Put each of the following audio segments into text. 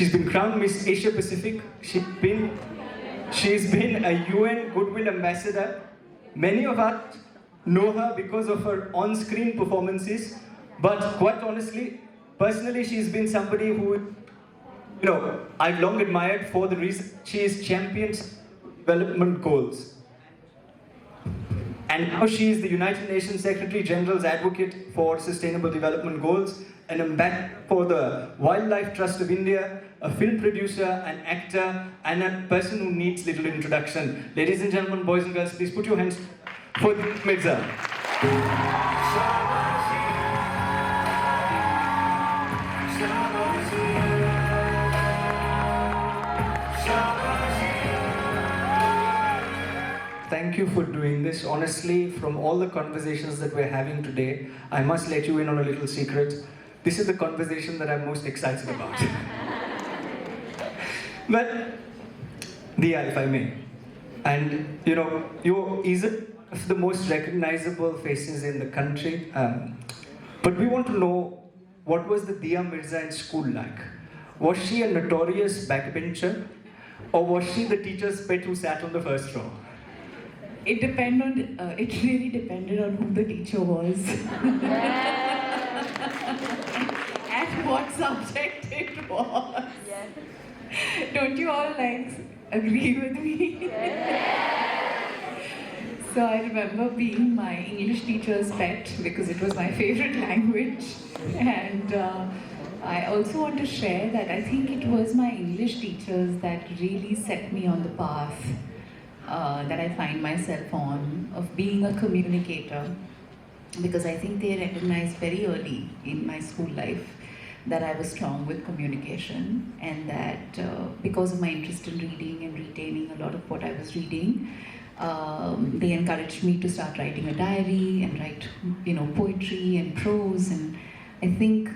She's been crowned Miss Asia Pacific. She's been a UN Goodwill Ambassador. Many of us know her because of her on-screen performances, but quite honestly, personally, she's been somebody who, I've long admired for the reason she is champions development goals. And now she is the United Nations Secretary General's advocate for Sustainable Development Goals, an ambassador for the Wildlife Trust of India, a film producer, an actor, and a person who needs little introduction. Ladies and gentlemen, boys and girls, please put your hands for Mirza. Thank you for doing this. Honestly, from all the conversations that we're having today, I must let you in on a little secret. This is the conversation that I'm most excited about. But, Dia, if I may, and you're easily one of the most recognizable faces in the country, but we want to know, what was the Dia Mirza in school like? Was she a notorious backbencher, or was she the teacher's pet who sat on the first row? It really depended on who the teacher was. And what subject it was. Yes. Don't you all agree with me? Yes. So I remember being my English teacher's pet because it was my favorite language. And I also want to share that I think it was my English teachers that really set me on the path that I find myself on, of being a communicator, because I think they recognized very early in my school life that I was strong with communication, and that because of my interest in reading and retaining a lot of what I was reading, they encouraged me to start writing a diary and write, poetry and prose, and I think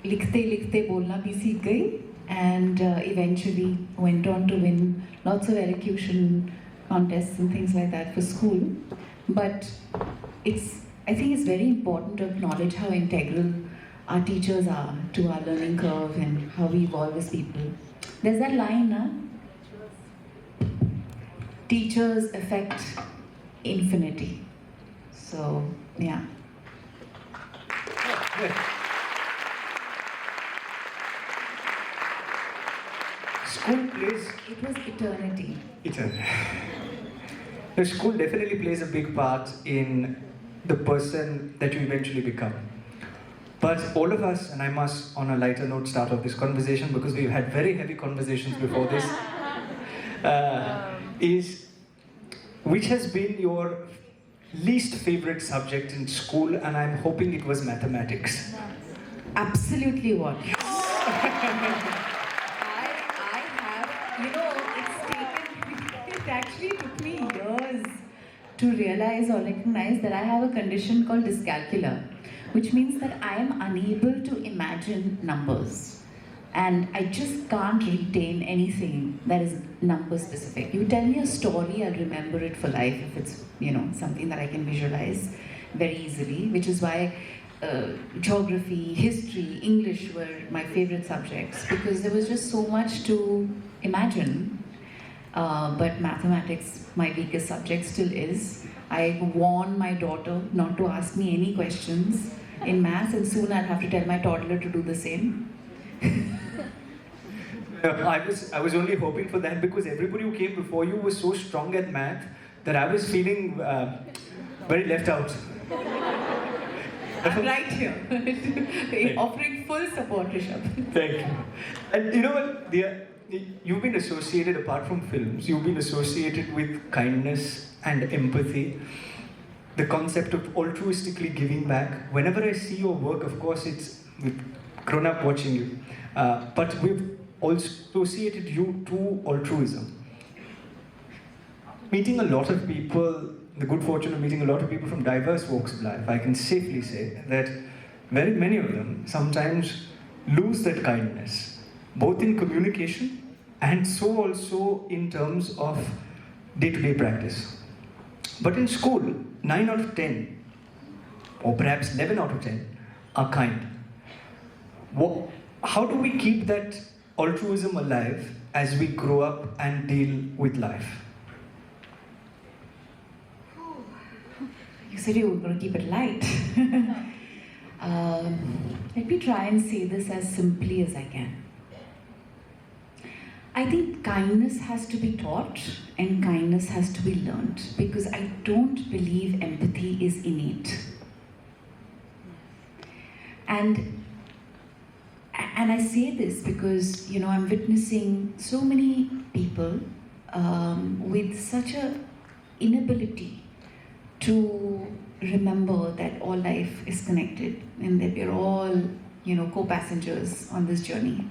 likhte bolna bhi seekh gayi, and eventually went on to win lots of elocution contests and things like that for school. But I think it's very important to acknowledge how integral our teachers are to our learning curve and how we evolve as people. There's that line, teachers affect infinity. So, yeah. School plays... It was eternity. Eternity. The school definitely plays a big part in the person that you eventually become. But all of us, and I must on a lighter note start off this conversation because we've had very heavy conversations before this, is which has been your least favorite subject in school, and I'm hoping it was mathematics. Absolutely what? It actually took me years to realize or recognize that I have a condition called dyscalculia, which means that I am unable to imagine numbers. And I just can't retain anything that is number specific. You tell me a story, I'll remember it for life if it's, something that I can visualize very easily, which is why geography, history, English were my favorite subjects, because there was just so much to imagine. But mathematics, my weakest subject, still is. I warn my daughter not to ask me any questions in maths, and soon I'll have to tell my toddler to do the same. I was only hoping for that because everybody who came before you was so strong at math that I was feeling very left out. I'm right here, offering full support, Rishabh. Thank you. And you know what, you've been associated, apart from films, you've been associated with kindness and empathy. The concept of altruistically giving back. Whenever I see your work, of course, it's we've grown up watching you, but we've also associated you to altruism. Meeting a lot of people, the good fortune of meeting a lot of people from diverse walks of life, I can safely say that very many of them sometimes lose that kindness, both in communication and so also in terms of day-to-day practice. But in school, 9 out of 10, or perhaps 11 out of 10, are kind. How do we keep that altruism alive as we grow up and deal with life? You said you were going to keep it light. Let me try and say this as simply as I can. I think kindness has to be taught and kindness has to be learned, because I don't believe empathy is innate. And I say this because, I'm witnessing so many people with such a inability to remember that all life is connected and that we're all, co-passengers on this journey.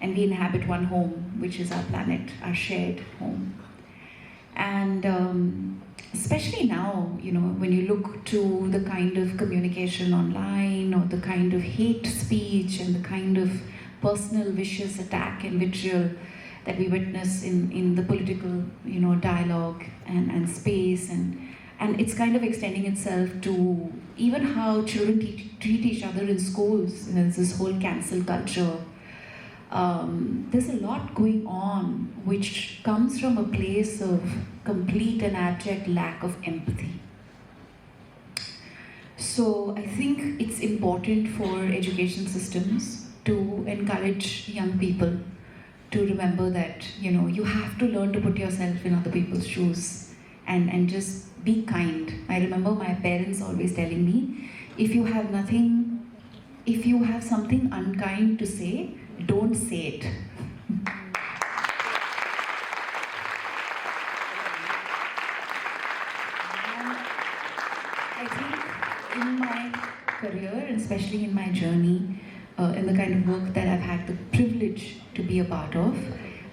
And we inhabit one home, which is our planet, our shared home. And especially now, when you look to the kind of communication online or the kind of hate speech and the kind of personal vicious attack and vitriol that we witness in the political, dialogue and space, and it's kind of extending itself to even how children treat each other in schools. There's this whole cancel culture. There's a lot going on which comes from a place of complete and abject lack of empathy. So I think it's important for education systems to encourage young people to remember that, you have to learn to put yourself in other people's shoes and just be kind. I remember my parents always telling me, if you have something unkind to say, don't say it. I think in my career, and especially in my journey, in the kind of work that I've had the privilege to be a part of,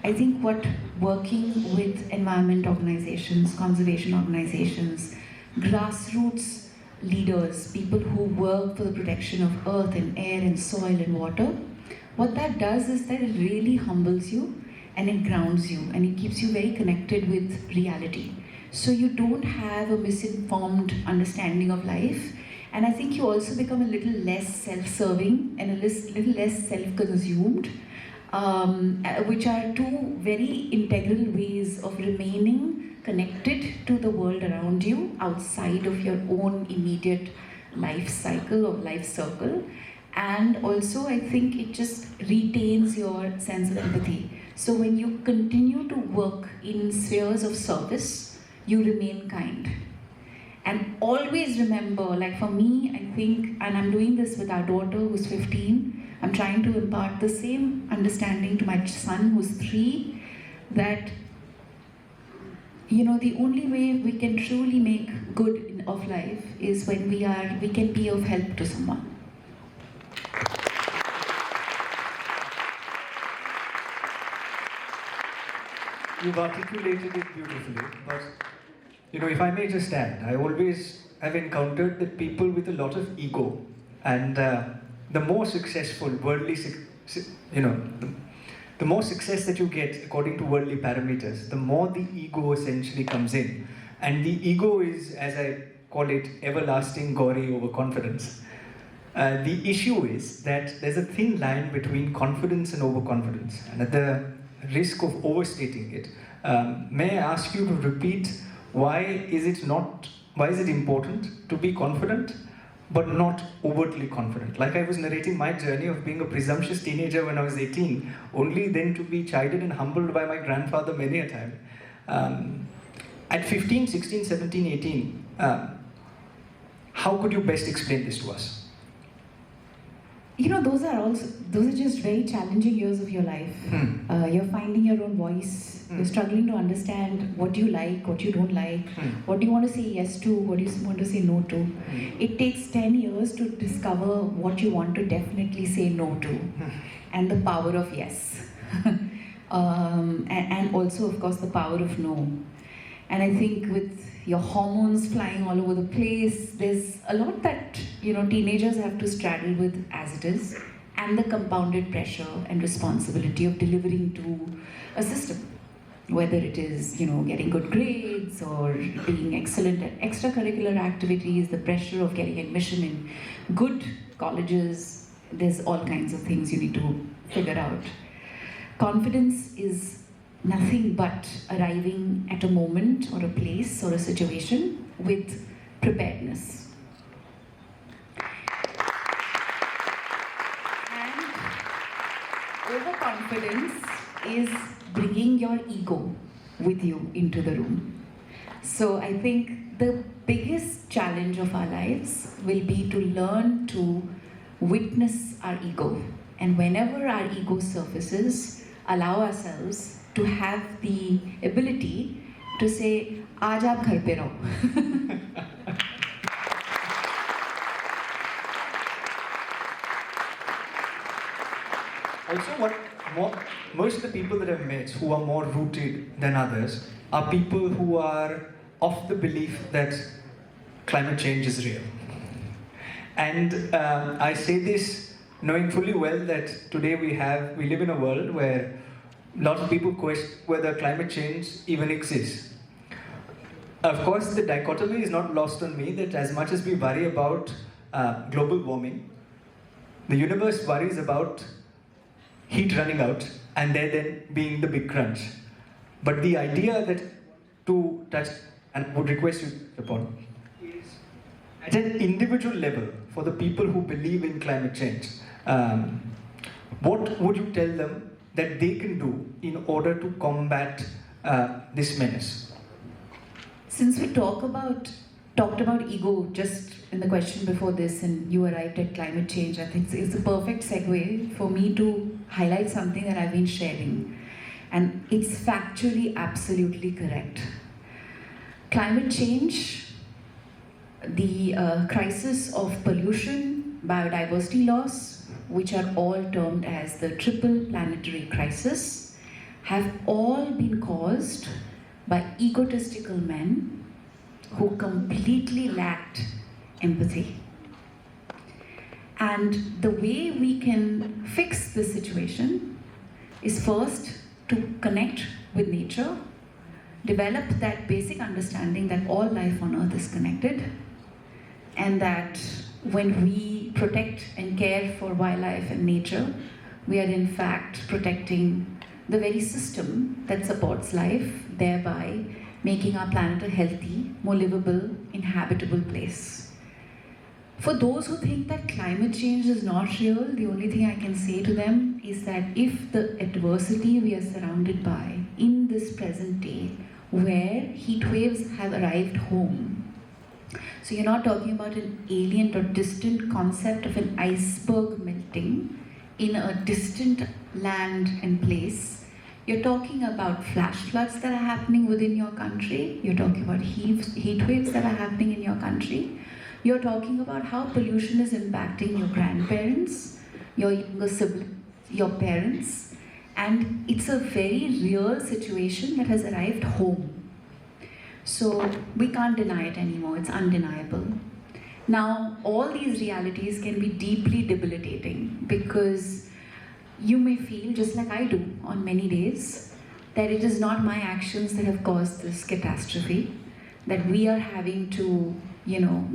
I think what working with environment organizations, conservation organizations, grassroots leaders, people who work for the protection of earth and air and soil and water, what that does is that it really humbles you and it grounds you and it keeps you very connected with reality. So you don't have a misinformed understanding of life, and I think you also become a little less self-serving and a little less self-consumed, which are two very integral ways of remaining connected to the world around you outside of your own immediate life cycle or life circle. And also, I think it just retains your sense of empathy. So when you continue to work in spheres of service, you remain kind. And always remember, like for me, I think, and I'm doing this with our daughter who's 15, I'm trying to impart the same understanding to my son who's 3, that, the only way we can truly make good of life is when we can be of help to someone. You've articulated it beautifully, but if I may just add, I always have encountered that people with a lot of ego, and the more successful worldly, the more success that you get according to worldly parameters, the more the ego essentially comes in, and the ego is, as I call it, everlasting, gory overconfidence. The issue is that there's a thin line between confidence and overconfidence, and at the risk of overstating it, may I ask you to repeat why is it important to be confident but not overtly confident? Like I was narrating my journey of being a presumptuous teenager when I was 18, only then to be chided and humbled by my grandfather many a time. At 15, 16, 17, 18, how could you best explain this to us? Those are just very challenging years of your life. You're finding your own voice. You're struggling to understand what you like, what you don't like, what do you want to say yes to, what do you want to say no to. It takes 10 years to discover what you want to definitely say no to, and the power of yes. And also, of course, the power of no. And I think with your hormones flying all over the place, there's a lot that teenagers have to straddle with as it is, and the compounded pressure and responsibility of delivering to a system, whether it is getting good grades or being excellent at extracurricular activities, the pressure of getting admission in good colleges. There's all kinds of things you need to figure out. confidence is nothing but arriving at a moment or a place or a situation with preparedness. And overconfidence is bringing your ego with you into the room. So I think the biggest challenge of our lives will be to learn to witness our ego. And whenever our ego surfaces, allow ourselves to have the ability to say, "Aaj aap ghar pe raho." Also, most of the people that I've met who are more rooted than others are people who are of the belief that climate change is real. And I say this knowing fully well that today we live in a world where lots of people question whether climate change even exists. Of course, the dichotomy is not lost on me that as much as we worry about global warming, the universe worries about heat running out and there then being the big crunch. But the idea that to touch, and would request you upon, is at an individual level for the people who believe in climate change, what would you tell them that they can do in order to combat this menace? Since we talked about ego just in the question before this, and you arrived at climate change, I think it's a perfect segue for me to highlight something that I've been sharing. And it's factually absolutely correct. Climate change, the crisis of pollution, biodiversity loss, which are all termed as the triple planetary crisis, have all been caused by egotistical men who completely lacked empathy. And the way we can fix this situation is first to connect with nature, develop that basic understanding that all life on earth is connected, and that when we protect and care for wildlife and nature, we are in fact protecting the very system that supports life, thereby making our planet a healthy, more livable, inhabitable place. For those who think that climate change is not real, the only thing I can say to them is that if the adversity we are surrounded by in this present day, where heat waves have arrived home, so you're not talking about an alien or distant concept of an iceberg melting in a distant land and place. You're talking about flash floods that are happening within your country. You're talking about heat waves that are happening in your country. You're talking about how pollution is impacting your grandparents, your younger siblings, your parents. And it's a very real situation that has arrived home. So we can't deny it anymore, it's undeniable. Now, all these realities can be deeply debilitating because you may feel, just like I do on many days, that it is not my actions that have caused this catastrophe, that we are having to,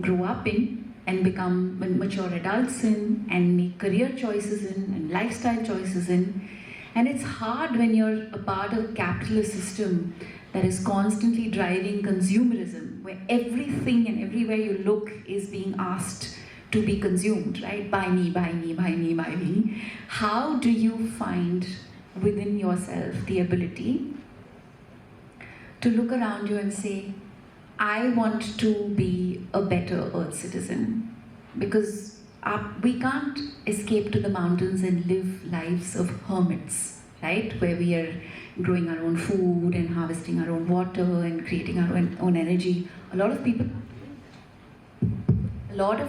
grow up in and become mature adults in and make career choices in and lifestyle choices in. And it's hard when you're a part of a capitalist system that is constantly driving consumerism, where everything and everywhere you look is being asked to be consumed, right? Buy me, buy me, buy me, buy me. How do you find within yourself the ability to look around you and say, I want to be a better Earth citizen? Because we can't escape to the mountains and live lives of hermits, right? Where we are growing our own food and harvesting our own water and creating our own energy. A lot of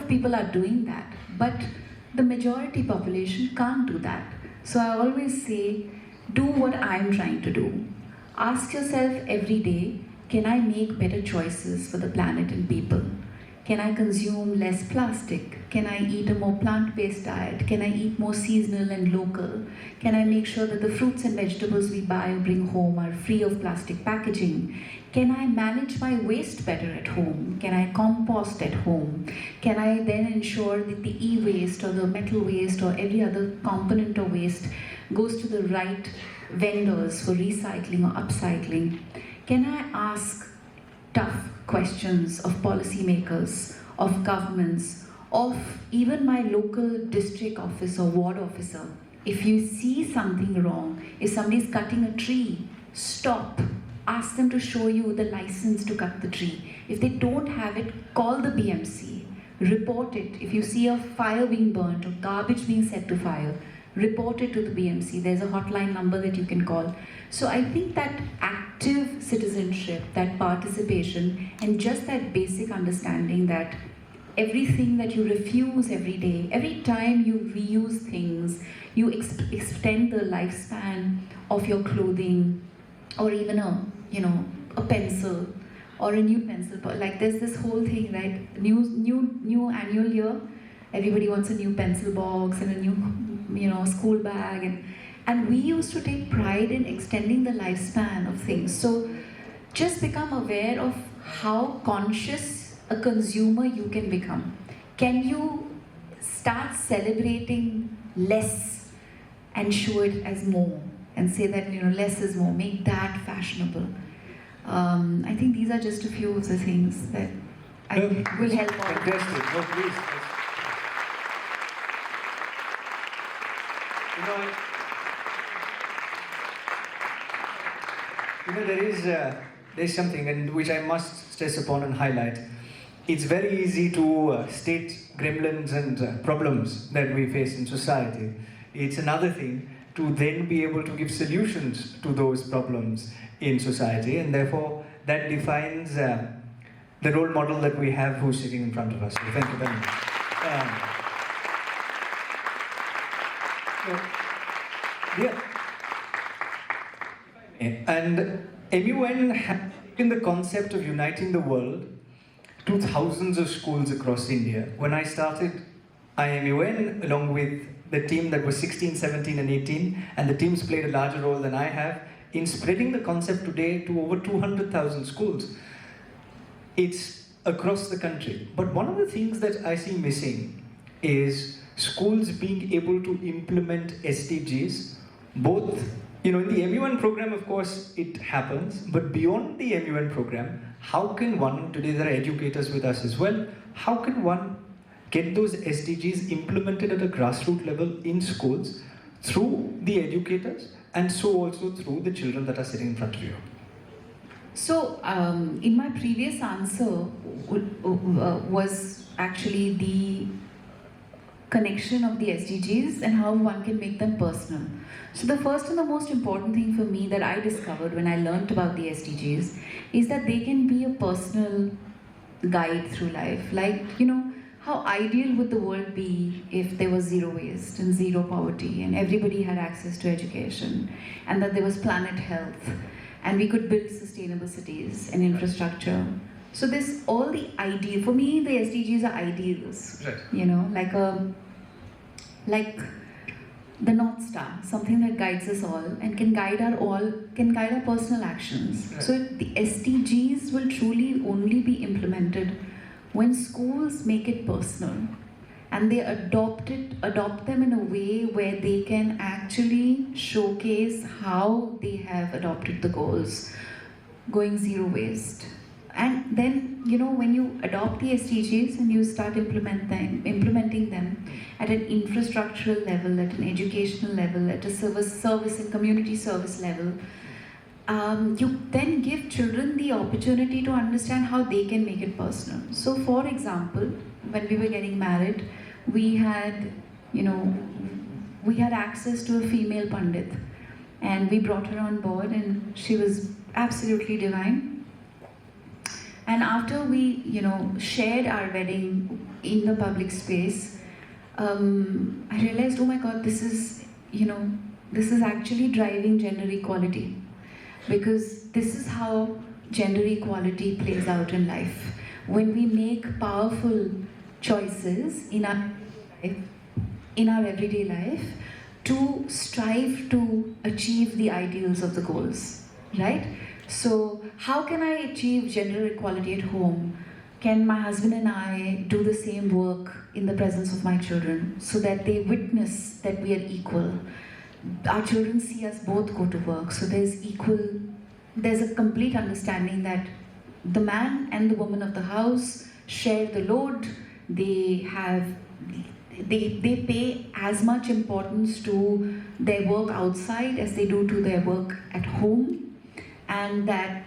people are doing that, but the majority population can't do that. So I always say, do what I'm trying to do. Ask yourself every day, can I make better choices for the planet and people? Can I consume less plastic? Can I eat a more plant-based diet? Can I eat more seasonal and local? Can I make sure that the fruits and vegetables we buy or bring home are free of plastic packaging? Can I manage my waste better at home? Can I compost at home? Can I then ensure that the e-waste or the metal waste or every other component of waste goes to the right vendors for recycling or upcycling? Can I ask tough questions of policymakers, of governments, of even my local district office or ward officer? If you see something wrong, if somebody's cutting a tree, stop. Ask them to show you the license to cut the tree. If they don't have it, call the BMC. Report it. If you see a fire being burnt or garbage being set to fire, report it to the BMC. There's a hotline number that you can call. So I think that active citizenship, that participation, and just that basic understanding that everything that you refuse every day, every time you reuse things, you extend the lifespan of your clothing, or even a pencil, or a new pencil. Like there's this whole thing, right? New annual year, everybody wants a new pencil box and a new school bag, and we used to take pride in extending the lifespan of things. So just become aware of how conscious a consumer you can become. Can you start celebrating less and show it as more, and say that less is more, make that fashionable? I think these are just a few of the things that I think will help all. Fantastic. No, please. There's something and which I must stress upon and highlight. It's very easy to state gremlins and problems that we face in society. It's another thing to then be able to give solutions to those problems in society, and therefore that defines the role model that we have who's sitting in front of us. So thank you very much. And I.I.M.U.N has taken the concept of uniting the world to thousands of schools across India. When I started I.I.M.U.N, along with the team that was 16, 17 and 18, and the teams played a larger role than I have in spreading the concept today to over 200,000 schools. It's across the country. But one of the things that I see missing is schools being able to implement SDGs, both, in the I.I.M.U.N program, of course, it happens, but beyond the I.I.M.U.N program, how can one, today there are educators with us as well, how can one get those SDGs implemented at a grassroots level in schools through the educators, and so also through the children that are sitting in front of you? So, in my previous answer was actually the connection of the SDGs and how one can make them personal. So the first and the most important thing for me that I discovered when I learned about the SDGs is that they can be a personal guide through life. Like, how ideal would the world be if there was zero waste and zero poverty and everybody had access to education, and that there was planet health and we could build sustainable cities and infrastructure. So this all the ideal, for me the SDGs are ideals, right. Like the North Star, something that guides us all and can guide our personal actions. Right. So the SDGs will truly only be implemented when schools make it personal and they adopt them in a way where they can actually showcase how they have adopted the goals, going zero waste. And then, when you adopt the SDGs and you start implementing them at an infrastructural level, at an educational level, at a service and community service level, you then give children the opportunity to understand how they can make it personal. So, for example, when we were getting married, we had access to a female pandit, and we brought her on board, and she was absolutely divine. And after we, shared our wedding in the public space, I realized, oh my God, this is actually driving gender equality. Because this is how gender equality plays out in life. When we make powerful choices in our everyday life to strive to achieve the ideals of the goals, right? So how can I achieve gender equality at home? Can my husband and I do the same work in the presence of my children so that they witness that we are equal? our children see us both go to work. So there's a complete understanding that the man and the woman of the house share the load. They pay as much importance to their work outside as they do to their work at home, and that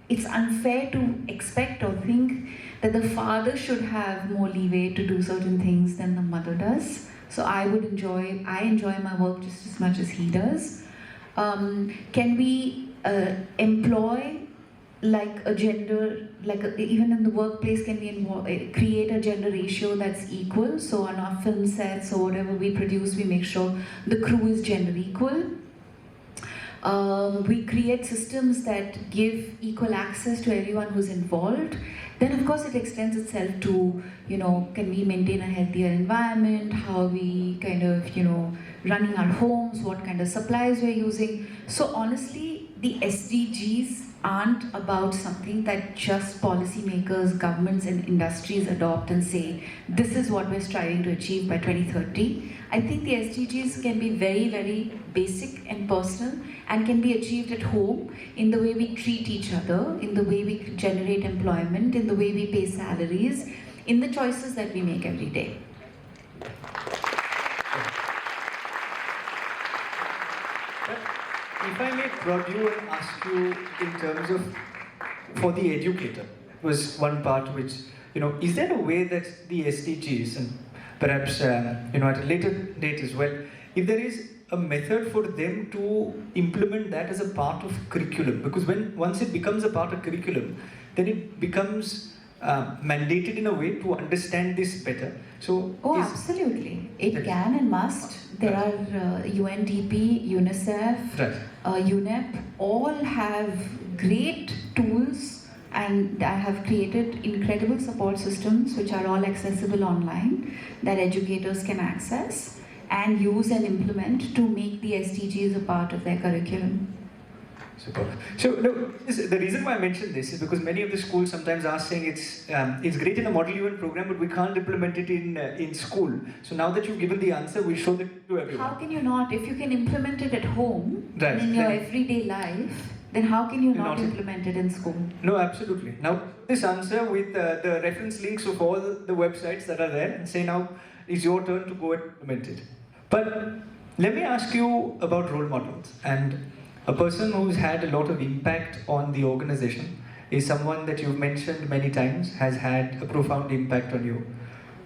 it's unfair to expect or think that the father should have more leeway to do certain things than the mother does. So I enjoy my work just as much as he does. Can we employ like a gender, even in the workplace, can we create a gender ratio that's equal? So on our film sets or whatever we produce, we make sure the crew is gender equal. We create systems that give equal access to everyone who's involved. Then of course it extends itself to, can we maintain a healthier environment? How are we kind of, running our homes? What kind of supplies we're using? So honestly, the SDGs aren't about something that just policymakers, governments and industries adopt and say, this is what we're striving to achieve by 2030. I think the SDGs can be very, very basic and personal and can be achieved at home in the way we treat each other, in the way we generate employment, in the way we pay salaries, in the choices that we make every day. If I may prod you and ask you in terms of, for the educator, was one part which, is there a way that the SDGs, and perhaps, at a later date as well, if there is a method for them to implement that as a part of curriculum? Because once it becomes a part of curriculum, then it becomes mandated in a way to understand this better. So, absolutely. It can and must. There are UNDP, UNICEF, UNEP, all have great tools, and I have created incredible support systems which are all accessible online that educators can access and use and implement to make the SDGs a part of their curriculum. Super. So the reason why I mentioned this is because many of the schools sometimes are saying it's great in a Model UN program, but we can't implement it in school. So now that you've given the answer, we'll show that to everyone. How can you not? If you can implement it at home, and in your everyday life, then how can you not implement it in school? No, absolutely. Now, this answer with the reference links of all the websites that are there, and say now it's your turn to go and implement it. But let me ask you about role models. And a person who's had a lot of impact on the organization is someone that you've mentioned many times, has had a profound impact on you.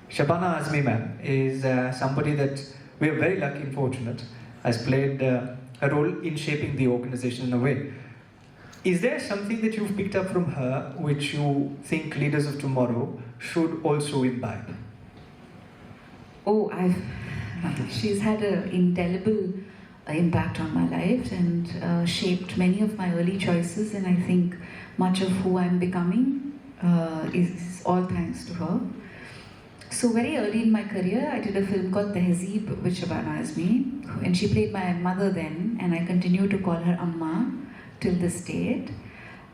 Shabana Azmi ma'am is somebody that we are very lucky and fortunate, has played a role in shaping the organization in a way. Is there something that you've picked up from her which you think leaders of tomorrow should also imbibe? She's had an indelible impact on my life and shaped many of my early choices, and I think much of who I'm becoming is all thanks to her. So very early in my career, I did a film called Tehzeeb with Shabana Azmi, and she played my mother then, and I continue to call her Amma till this date.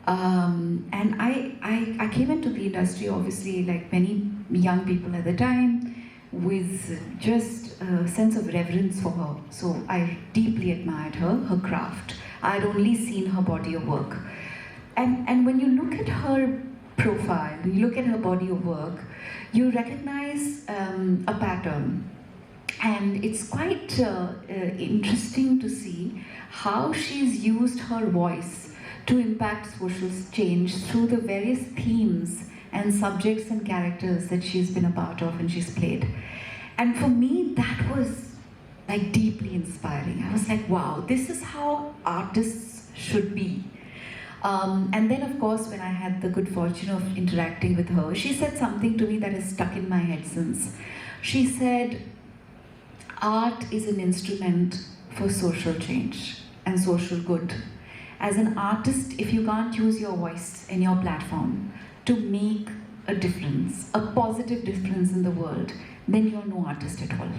And I came into the industry, obviously, like many young people at the time, with just a sense of reverence for her. So I deeply admired her craft. I'd only seen her body of work. And when you look at her profile, when you look at her body of work, you recognize a pattern. And it's quite interesting to see how she's used her voice to impact social change through the various themes and subjects and characters that she's been a part of and she's played. And for me, that was like deeply inspiring. I was like, wow, this is how artists should be. And then of course, when I had the good fortune of interacting with her, she said something to me that has stuck in my head since. She said, art is an instrument for social change and social good. As an artist, if you can't use your voice and your platform to make a difference, a positive difference in the world, then you're no artist at all.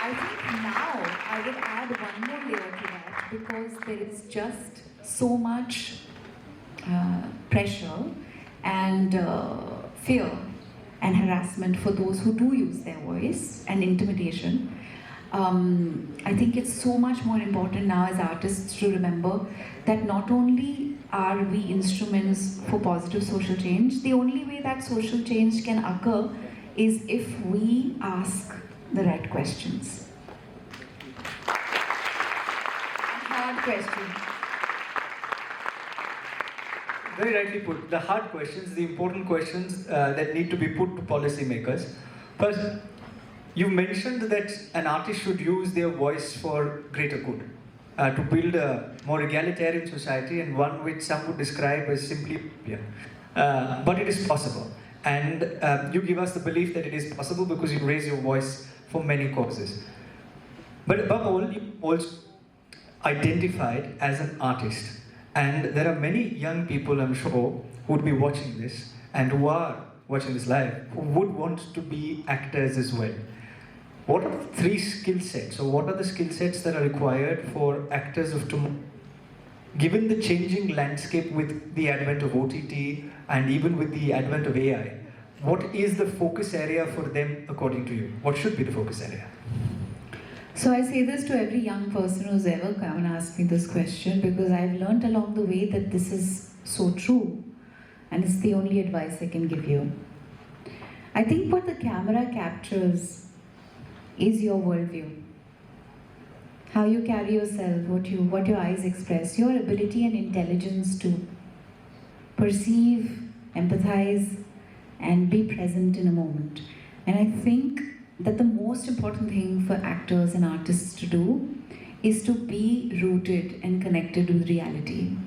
I think now I would add one more layer to that, because there is just so much pressure and fear and harassment for those who do use their voice, and intimidation. I think it's so much more important now as artists to remember that not only are we instruments for positive social change, the only way that social change can occur is if we ask the right questions. Hard questions. Very rightly put. The hard questions, the important questions that need to be put to policymakers. First, you mentioned that an artist should use their voice for greater good, to build a more egalitarian society, and one which some would describe as simply utopian. But it is possible. And you give us the belief that it is possible because you raise your voice for many causes. But above all, you also identified as an artist. And there are many young people, I'm sure, who would be watching this and who are watching this live, who would want to be actors as well. What are the three skill sets, or what are the skill sets that are required for actors of tomorrow? Given the changing landscape with the advent of OTT and even with the advent of AI, what is the focus area for them according to you? What should be the focus area? So I say this to every young person who's ever come and asked me this question, because I've learned along the way that this is so true, and it's the only advice I can give you. I think what the camera captures is your worldview. How you carry yourself, what your eyes express, your ability and intelligence to perceive, empathize, and be present in a moment. And I think that the most important thing for actors and artists to do is to be rooted and connected with reality.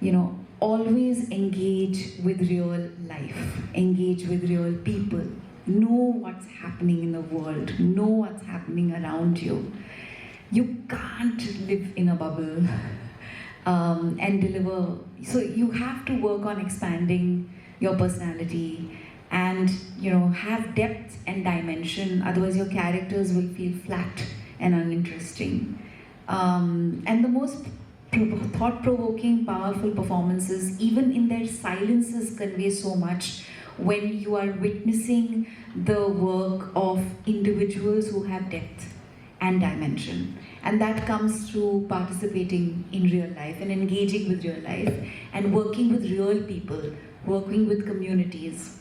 You know, always engage with real life, engage with real people, know what's happening in the world, know what's happening around you. You can't live in a bubble and deliver. So you have to work on expanding your personality and, you know, have depth and dimension, otherwise your characters will feel flat and uninteresting. And the most thought-provoking, powerful performances, even in their silences, convey so much when you are witnessing the work of individuals who have depth and dimension. And that comes through participating in real life and engaging with real life and working with real people, working with communities.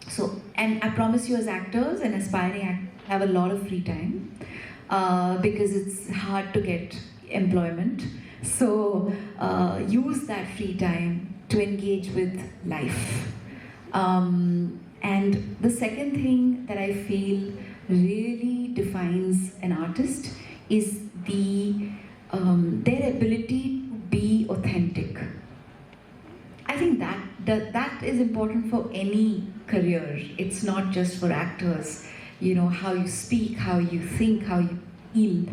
So, and I promise you, as actors and aspiring actors, have a lot of free time because it's hard to get employment. So use that free time to engage with life. And the second thing that I feel really defines an artist is their ability to be authentic. I think that is important for any career. It's not just for actors. You know, how you speak, how you think, how you feel.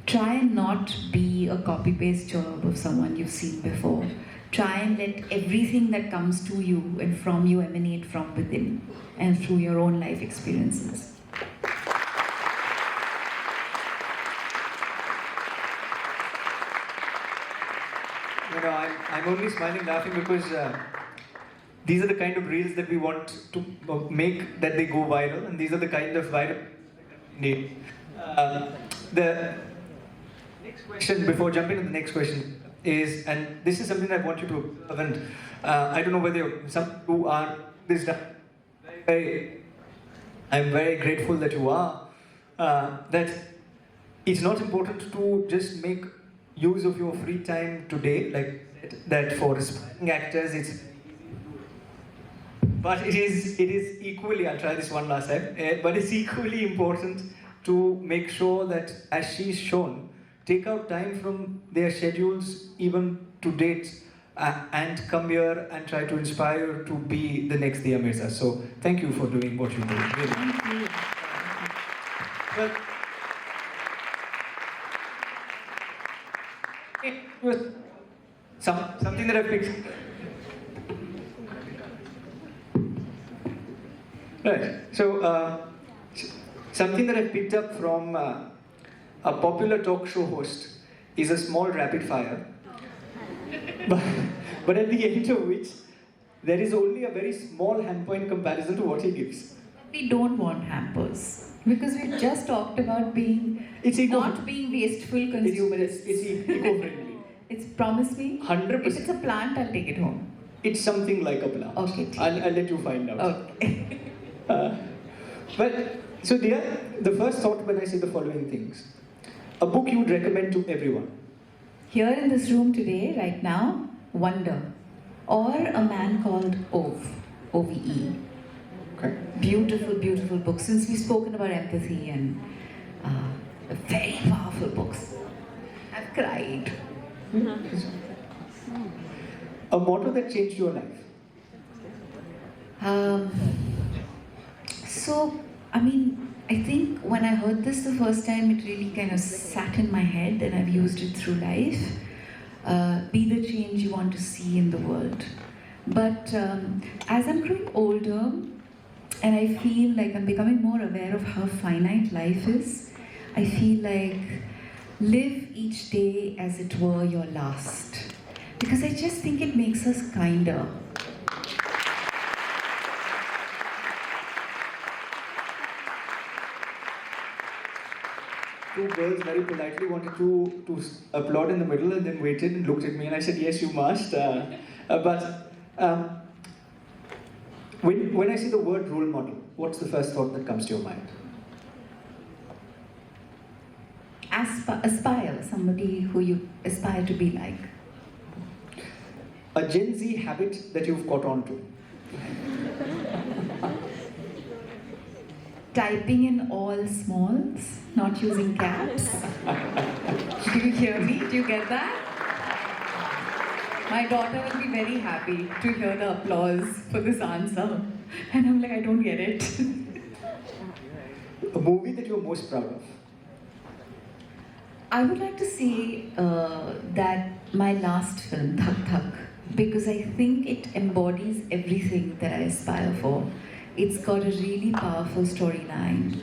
Try and not be a copy-paste job of someone you've seen before. Try and let everything that comes to you and from you emanate from within and through your own life experiences. You know, I'm only smiling, laughing because these are the kind of reels that we want to make, that they go viral, and these are the kind of viral need. The next question, before jumping to the next question, is, and this is something that I want you to observe, and I don't know whether some who are this done. I'm very grateful that you are. That it's not important to just make use of your free time today, like that for aspiring actors. But it is equally, I'll try this one last time, but it's equally important to make sure that, as she's shown, take out time from their schedules, even to date, and come here and try to inspire to be the next Mirza. So thank you for doing what you do. Really. Thank you. Well, something that I picked. Right. So something that I picked up from a popular talk show host is a small rapid fire, but at the end of which there is only a very small hamper in comparison to what he gives. We don't want hampers because we just talked about being not being wasteful consumers. It's eco-friendly. It's promise me. 100%. If it's a plant, I'll take it home. It's something like a plant. Okay. I'll let you find out. Okay. But so the first thought when I say the following things, a book you would recommend to everyone. Here in this room today, right now, Wonder, or A Man Called Ove, OVE. Okay. Beautiful, beautiful books. Since we've spoken about empathy and very powerful books, I've cried. A motto that changed your life. I think when I heard this the first time, it really kind of sat in my head, and I've used it through life. Be the change you want to see in the world. But as I'm growing older, and I feel like I'm becoming more aware of how finite life is, I feel like live each day as it were your last. Because I just think it makes us kinder. Two girls very politely wanted to applaud in the middle and then waited and looked at me and I said, yes, you must. When I see the word role model, what's the first thought that comes to your mind? Aspire, somebody who you aspire to be like. A Gen Z habit that you've caught on to. Typing in all smalls, not using caps. Do you hear me? Do you get that? My daughter will be very happy to hear the applause for this answer. And I'm like, I don't get it. A movie that you're most proud of. I would like to say that my last film, Thak Thak, because I think it embodies everything that I aspire for. It's got a really powerful storyline.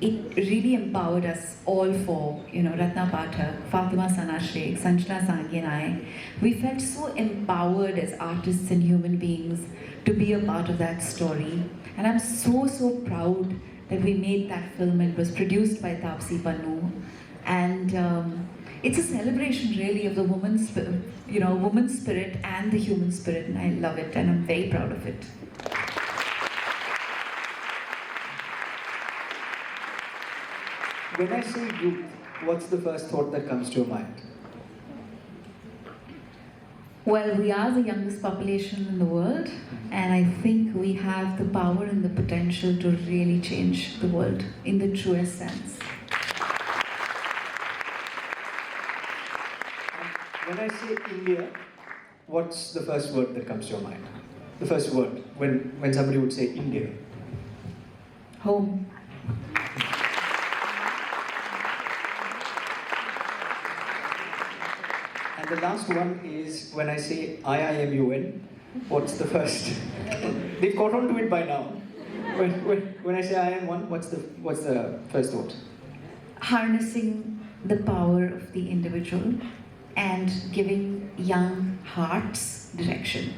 It really empowered us all four, Ratna Pathak, Fatima Sana Sheikh, Sanjana Sanghi and I. We felt so empowered as artists and human beings to be a part of that story. And I'm so, so proud that we made that film. It was produced by Taapsee Pannu. And it's a celebration really of the woman's spirit and the human spirit. And I love it and I'm very proud of it. When I say youth, what's the first thought that comes to your mind? Well, we are the youngest population in the world, and I think we have the power and the potential to really change the world in the truest sense. When I say India, what's the first word that comes to your mind? The first word, when somebody would say India. Home. And the last one is when I say I.I.M.U.N, what's the first? They've caught on to it by now. When I say I.I.M.U.N, what's the first thought? Harnessing the power of the individual and giving young hearts direction.